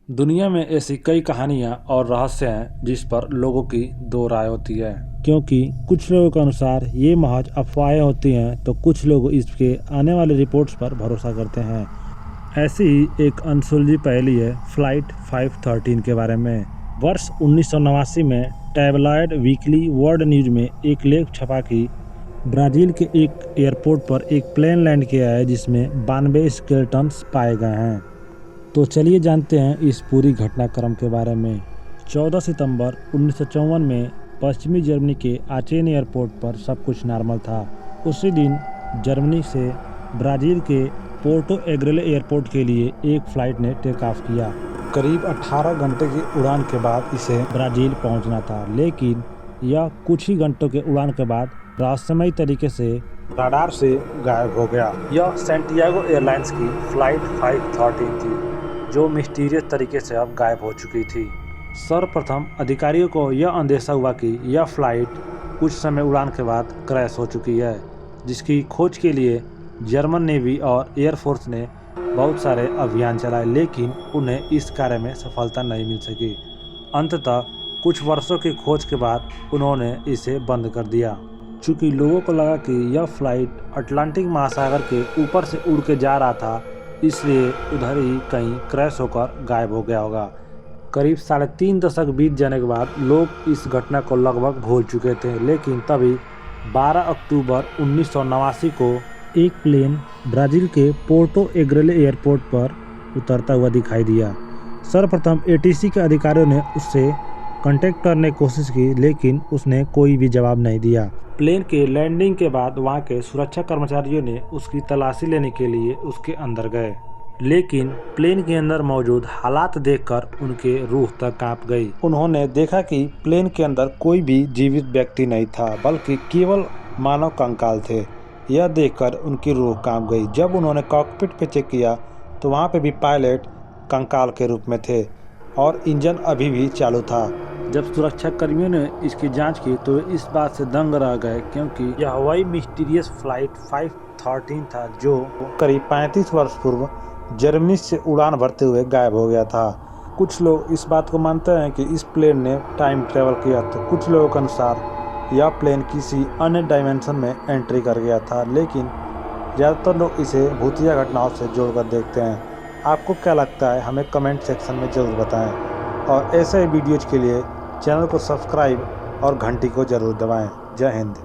दुनिया में ऐसी कई कहानियां और रहस्य हैं जिस पर लोगों की दो राय होती है। क्योंकि कुछ लोगों के अनुसार ये महज अफवाहें होती हैं तो कुछ लोग इसके आने वाले रिपोर्ट्स पर भरोसा करते हैं। ऐसी ही एक अनसुलझी पहेली है फ्लाइट 513 के बारे में। वर्ष 1989 में टैबलॉयड वीकली वर्ल्ड न्यूज में एक लेख छपा कि ब्राजील के एक एयरपोर्ट पर एक प्लेन लैंड किया है जिसमें 92 स्केलेटन्स पाए गए हैं। तो चलिए जानते हैं इस पूरी घटनाक्रम के बारे में। 14 सितंबर 1954 में पश्चिमी जर्मनी के आचेन एयरपोर्ट पर सब कुछ नॉर्मल था। उसी दिन जर्मनी से ब्राज़ील के पोर्टो एग्रेले एयरपोर्ट के लिए एक फ़्लाइट ने टेक ऑफ किया। करीब 18 घंटे की उड़ान के बाद इसे ब्राज़ील पहुंचना था, लेकिन यह कुछ ही घंटों के उड़ान के बाद रहस्यमयी तरीके से रडार से गायब हो गया। यह सैंटियागो एयरलाइंस की फ़्लाइट 513 थी, जो मिस्टीरियस तरीके से अब गायब हो चुकी थी। सर्वप्रथम अधिकारियों को यह अंदेशा हुआ कि यह फ्लाइट कुछ समय उड़ान के बाद क्रैश हो चुकी है, जिसकी खोज के लिए जर्मन नेवी और एयरफोर्स ने बहुत सारे अभियान चलाए, लेकिन उन्हें इस कार्य में सफलता नहीं मिल सकी। अंततः कुछ वर्षों की खोज के बाद उन्होंने इसे बंद कर दिया। चूँकि लोगों को लगा कि यह फ्लाइट अटलांटिक महासागर के ऊपर से उड़ के जा रहा था, इसलिए उधर ही कहीं क्रैश होकर गायब हो गया होगा। करीब 3.5 दशक बीत जाने के बाद लोग इस घटना को लगभग भूल चुके थे, लेकिन तभी 12 अक्टूबर 1989 को एक प्लेन ब्राज़ील के पोर्टो एग्रेले एयरपोर्ट पर उतरता हुआ दिखाई दिया। सर्वप्रथम एटीसी के अधिकारियों ने उससे कांटेक्ट करने की कोशिश की, लेकिन उसने कोई भी जवाब नहीं दिया। प्लेन के लैंडिंग के बाद वहां के सुरक्षा कर्मचारियों ने उसकी तलाशी लेने के लिए उसके अंदर गए, लेकिन प्लेन के अंदर मौजूद हालात देखकर उनके रूह तक कांप गई। उन्होंने देखा कि प्लेन के अंदर कोई भी जीवित व्यक्ति नहीं था, बल्कि केवल मानव कंकाल थे। यह देखकर उनकी रूह कांप गई। जब उन्होंने कॉकपिट पे चेक किया तो वहाँ पे भी पायलट कंकाल के रूप में थे और इंजन अभी भी चालू था। जब सुरक्षा कर्मियों ने इसकी जांच की तो इस बात से दंग रह गए, क्योंकि यह वही मिस्टीरियस फ्लाइट 513 था जो करीब 35 वर्ष पूर्व जर्मनी से उड़ान भरते हुए गायब हो गया था। कुछ लोग इस बात को मानते हैं कि इस प्लेन ने टाइम ट्रेवल किया, तो कुछ लोगों के अनुसार यह प्लेन किसी अन्य डायमेंशन में एंट्री कर गया था, लेकिन ज़्यादातर लोग इसे भूतिया घटनाओं से जोड़कर देखते हैं। आपको क्या लगता है, हमें कमेंट सेक्शन में ज़रूर बताएं, और ऐसे ही वीडियोज़ के लिए चैनल को सब्सक्राइब और घंटी को ज़रूर दबाएं। जय हिंद।